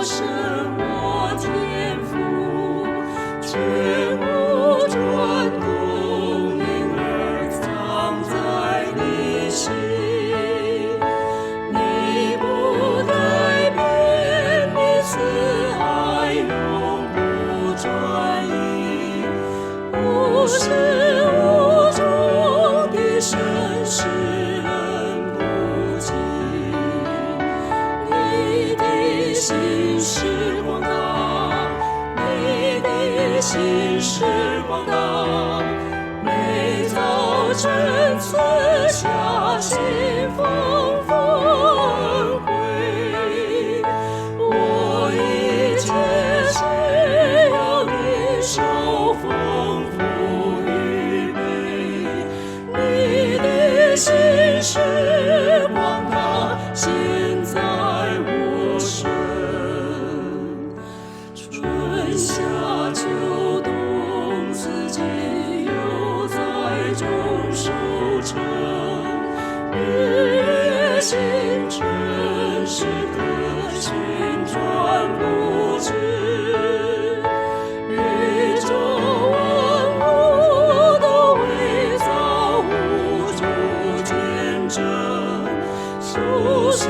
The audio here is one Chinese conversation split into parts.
我神，我天父，全无转动，因而藏在你心。你不改变，你慈爱永不转移，无始无终的神是人不及。你的心是广大，你的心是广大，每早晨赐下新丰富恩惠。我一切是要你受丰富预备，你的心是广大，现在我神。春夏秋冬四季有栽种收成，日月星辰时刻旋转不止。宇宙万物都为造物主见证，诉说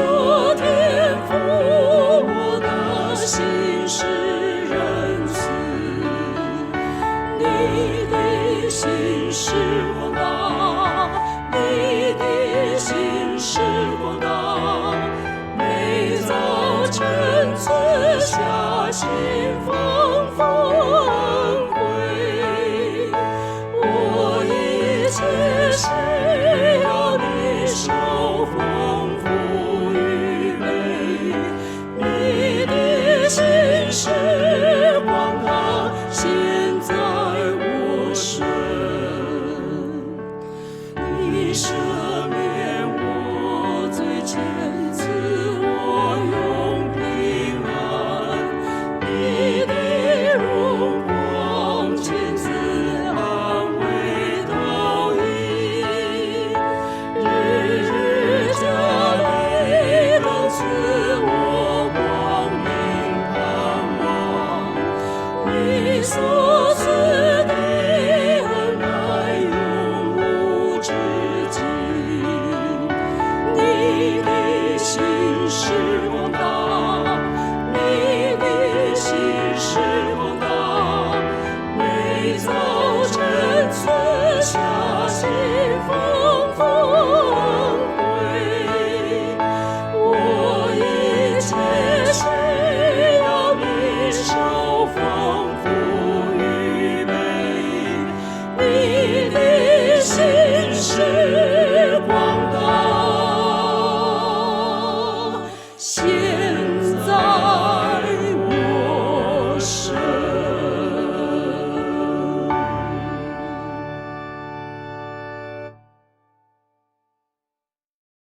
天父我的心是仁慈。你的心是广大，你的心是广大，每早晨赐下新丰富恩惠。我一切是要你受丰富预备，你的心是广大，现在我神。你赦免我罪，赐我永平安。你的荣光亲自安慰导引，日日加力更赐我光明盼望。你所